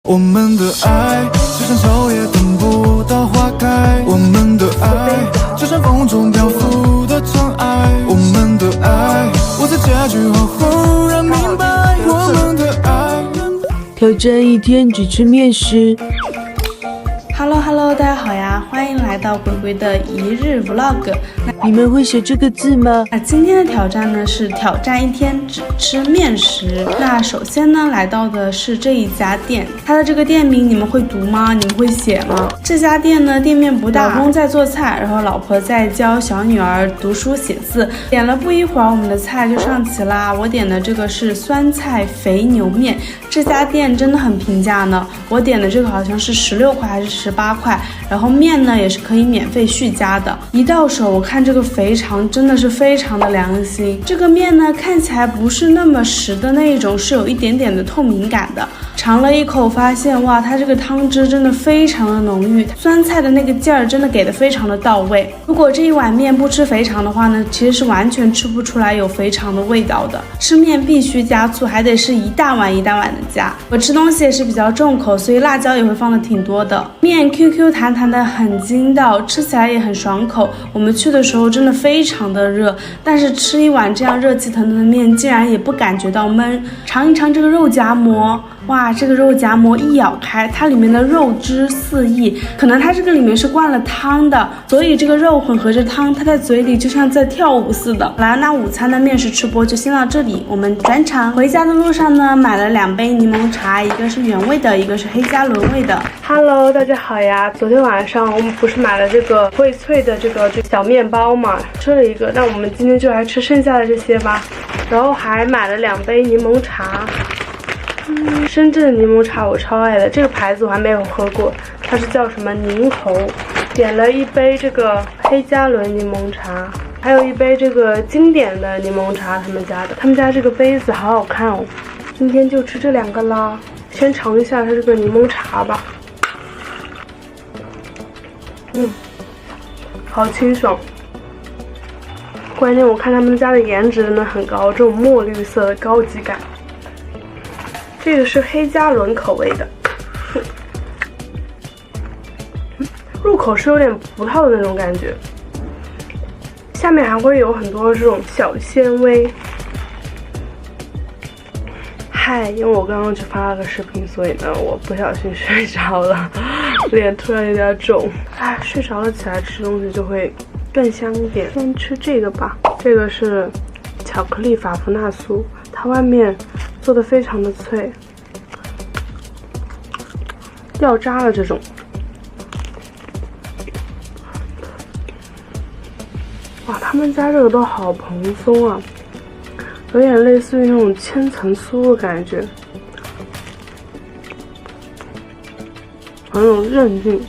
我们的爱就像秋叶等不到花开，我们的爱就像风中漂浮的尘埃，我们的爱我在结局后忽然明白，我们的爱挑战一天只吃面食。Hello， 大家好呀，欢迎来到鬼鬼的一日 vlog。你们会写这个字吗？那今天的挑战呢是挑战一天只吃面食。那首先呢来到的是这一家店，它的这个店名你们会读吗？你们会写吗？这家店呢店面不大，老公在做菜，然后老婆在教小女儿读书写字。点了不一会儿，我们的菜就上齐啦。我点的这个是酸菜肥牛面，这家店真的很平价呢。我点的这个好像是16块还是18块，然后面呢也是可以免费续加的。一到手我看这个肥肠真的是非常的良心，这个面呢看起来不是那么实的那一种，是有一点点的透明感的。尝了一口发现，哇，它这个汤汁真的非常的浓郁，酸菜的那个劲儿真的给的非常的到位。如果这一碗面不吃肥肠的话呢，其实是完全吃不出来有肥肠的味道的。吃面必须加醋，还得是一大碗一大碗的加。我吃东西也是比较重口，所以辣椒也会放的挺多的。面 QQ 弹弹的，很筋道，吃起来也很爽口。我们去的时候真的非常的热，但是吃一碗这样热气腾腾的面，竟然也不感觉到闷。尝一尝这个肉夹馍。哇，这个肉夹馍一咬开，它里面的肉汁四溢，可能它这个里面是灌了汤的，所以这个肉混合着汤，它在嘴里就像在跳舞似的。好啦，那午餐的面食吃播就先到这里，我们转场。回家的路上呢，买了2杯柠檬茶，一个是原味的，一个是黑加仑味的。Hello， 大家好呀！昨天晚上我们不是买了这个荟萃的这个小面包嘛，吃了一个，那我们今天就来吃剩下的这些吧。然后还买了2杯柠檬茶。深圳的柠檬茶我超爱的，这个牌子我还没有喝过，它是叫什么宁侯。点了一杯这个黑加仑柠檬茶，还有一杯这个经典的柠檬茶，他们家这个杯子好好看哦。今天就吃这2个啦，先尝一下它这个柠檬茶吧。好清爽。关键我看他们家的颜值真的很高，这种墨绿色的高级感。这个是黑加仑口味的，入口是有点葡萄的那种感觉，下面还会有很多这种小纤维。嗨，因为我刚刚去发了个视频，所以呢我不小心睡着了，脸突然有点肿。哎，睡着了起来吃东西就会更香一点。先吃这个吧，这个是巧克力法芙娜酥，它外面做的非常的脆，掉渣了这种。哇，他们家这个都好蓬松啊，有点类似于那种千层酥的感觉，很有韧劲。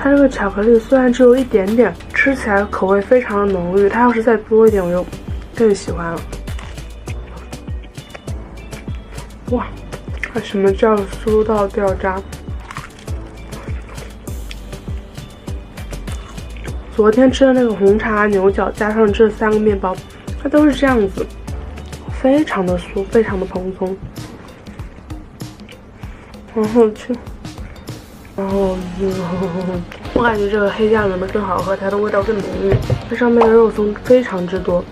它这个巧克力虽然只有一点点，吃起来口味非常的浓郁，它要是再多一点我就更喜欢了。哇，什么叫酥到掉渣？昨天吃的那个红茶牛角加上这3个面包，它都是这样子，非常的酥，非常的蓬松，很好吃。我感觉这个黑加仑的更好喝，它的味道更浓郁，它上面的肉松非常之多。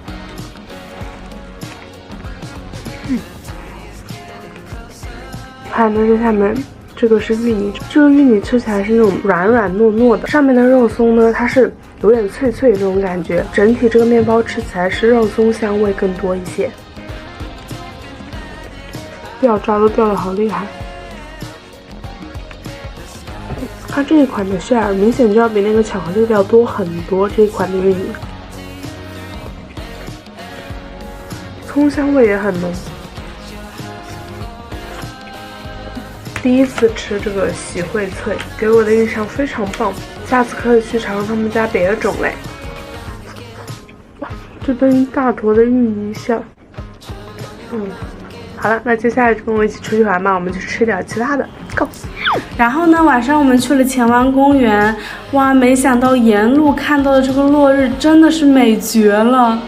还有这下面这个是芋泥，这个芋泥吃起来是那种软软糯糯的，上面的肉松呢它是有点脆脆的那种感觉，整体这个面包吃起来是肉松香味更多一些。掉渣都掉得好厉害。它这一款的馅儿明显就要比那个巧克力要多很多，这一款的芋泥，葱香味也很浓。第一次吃这个喜荟萃，给我的印象非常棒，下次可以去尝尝他们家别的种类。这顿一大坨的芋泥馅。好了，那接下来就跟我一起出去玩吧，我们去吃点其他的 ，Go。然后呢，晚上我们去了前湾公园，哇，没想到沿路看到的这个落日真的是美绝了。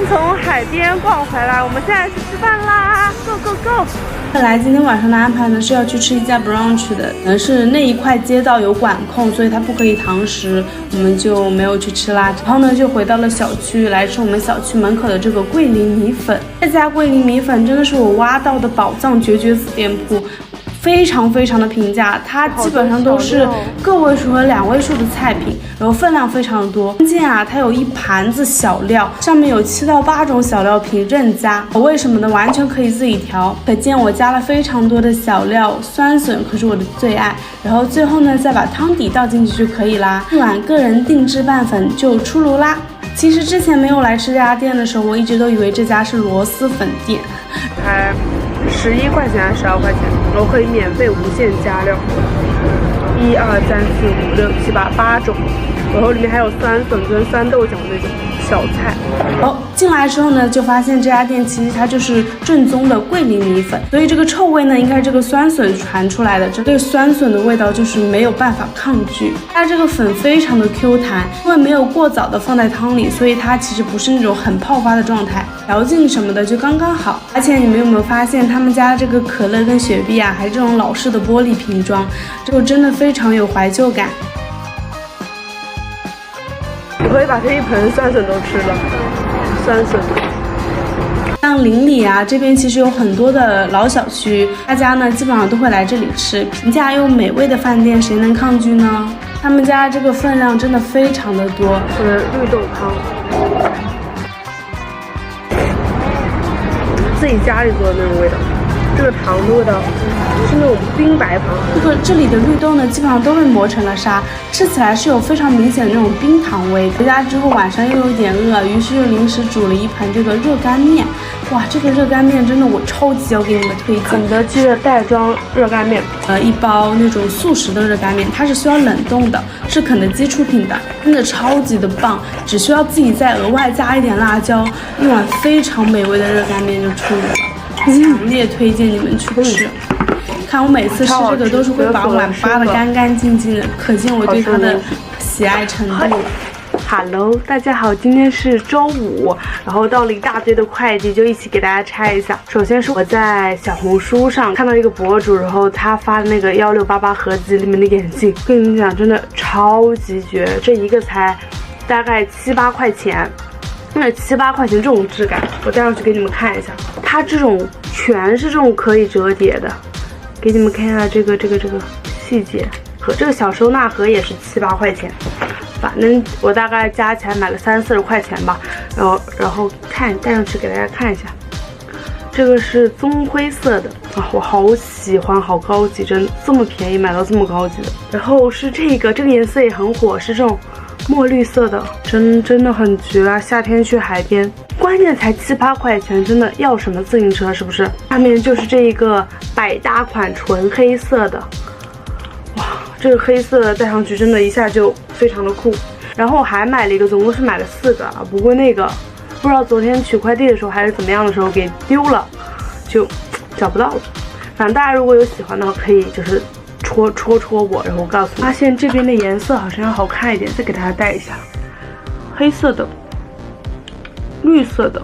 从海边逛回来，我们现在去吃饭啦 ！Go go go！ 本来今天晚上的安排呢是要去吃一家 brunch 的，可能是那一块街道有管控，所以它不可以堂食，我们就没有去吃啦。然后呢就回到了小区来吃我们小区门口的这个桂林米粉。这家桂林米粉真的是我挖到的宝藏绝子店铺。非常的平价，它基本上都是个位数和2位数的菜品，然后分量非常的多。关键啊，它有一盘子小料，上面有7到8种小料品任加，口味什么的完全可以自己调。可见我加了非常多的小料，酸笋可是我的最爱。然后最后呢，再把汤底倒进去就可以啦。一碗个人定制拌粉就出炉啦。其实之前没有来吃这家店的时候，我一直都以为这家是螺蛳粉店。才11块钱还是12块钱，然后可以免费无限加料，1、2、3、4、5、6、7、8种，然后里面还有酸笋跟酸豆角那种小菜。进来之后呢，就发现这家店其实它就是正宗的桂林米粉，所以这个臭味呢，应该是这个酸笋传出来的。这个酸笋的味道就是没有办法抗拒。它这个粉非常的 Q 弹，因为没有过早的放在汤里，所以它其实不是那种很泡发的状态，嚼劲什么的就刚刚好。而且你们有没有发现，他们家的这个可乐跟雪碧啊，还是这种老式的玻璃瓶装，这个真的非常有怀旧感。我可以把这一盆酸笋都吃了，酸笋。像邻里啊，这边其实有很多的老小区，大家呢基本上都会来这里吃，平价又美味的饭店，谁能抗拒呢？他们家这个分量真的非常的多。绿豆汤，自己家里做的那种味道。这个糖的味道是那种冰白糖。这里的绿豆呢，基本上都被磨成了沙，吃起来是有非常明显的那种冰糖味。回家之后晚上又有一点饿，于是又临时煮了一盆这个热干面。哇，这个热干面真的我超级要给你们推荐，肯德基的袋装热干面，一包那种速食的热干面，它是需要冷冻的，是肯德基出品的，真的超级的棒，只需要自己再额外加一点辣椒，一碗非常美味的热干面就出炉了。强烈推荐你们去吃。看我每次吃这个都是会把碗扒得干干净净的，可见我对它的喜爱程度。Hello， 大家好，今天是周五，然后到了一大堆的快递，就一起给大家拆一下。首先是我在小红书上看到一个博主，然后他发的那个1688合集里面的眼镜，跟你们讲，真的超级绝，这一个才大概7、8块钱。那7、8块钱这种质感，我戴上去给你们看一下，它这种全是这种可以折叠的，给你们看一下这个细节，和这个小收纳盒也是7、8块钱，反正我大概加起来买了30、40块钱吧，然后戴上去给大家看一下，这个是棕灰色的啊，我好喜欢，好高级，真这么便宜买到这么高级的。然后是这个颜色也很火，是这种墨绿色的，真的很绝啊！夏天去海边，关键才7、8块钱，真的要什么自行车是不是？下面就是这一个百搭款纯黑色的，哇，这个黑色戴上去真的一下就非常的酷。然后我还买了一个，总共是买了4个啊，不过那个不知道昨天取快递的时候还是怎么样的时候给丢了，就找不到了。反正大家如果有喜欢的话，可以就是戳我，然后我告诉你。发现这边的颜色好像要好看一点，再给大家戴一下。黑色的、绿色的、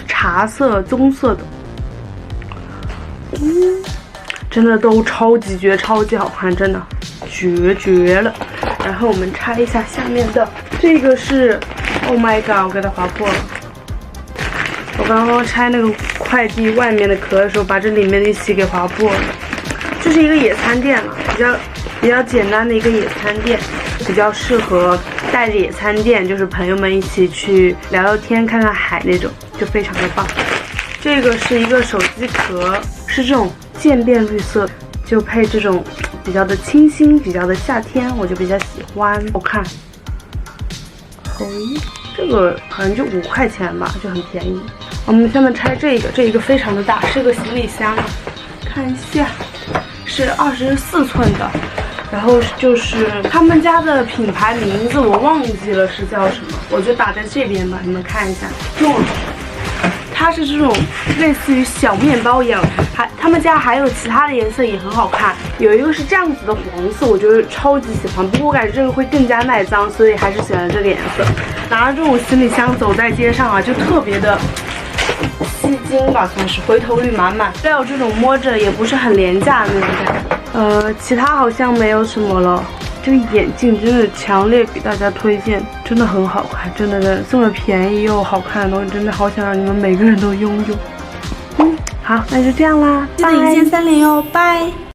茶色、棕色的，真的都超级绝，超级好看，真的绝了。然后我们拆一下下面的，这个是 ，Oh my god， 我给它划破了。我刚刚拆那个快递外面的壳的时候，把这里面的一起给划破了。这是一个野餐垫了，比较简单的一个野餐垫，比较适合带着野餐垫，就是朋友们一起去聊聊天、看看海那种，就非常的棒。这个是一个手机壳，是这种渐变绿色，就配这种比较的清新、比较的夏天，我就比较喜欢。好看。这个好像就5块钱吧，就很便宜。我们下面拆这个非常的大，是个行李箱，看一下。是24寸的，然后就是他们家的品牌名字我忘记了是叫什么，我就打在这边吧，你们看一下。它是这种类似于小面包一样，他们家还有其他的颜色也很好看，有一个是这样子的黄色，我觉得超级喜欢。不过我感觉这个会更加耐脏，所以还是选了这个颜色。拿着这种行李箱走在街上啊，就特别的吸睛吧，算是回头率满满。还有这种摸着也不是很廉价的那种感觉。其他好像没有什么了。这个眼镜真的强烈给大家推荐，真的很好看，真的这么便宜又好看的东西，真的好想让你们每个人都拥有。好，那就这样啦，记得1键3连哟，拜。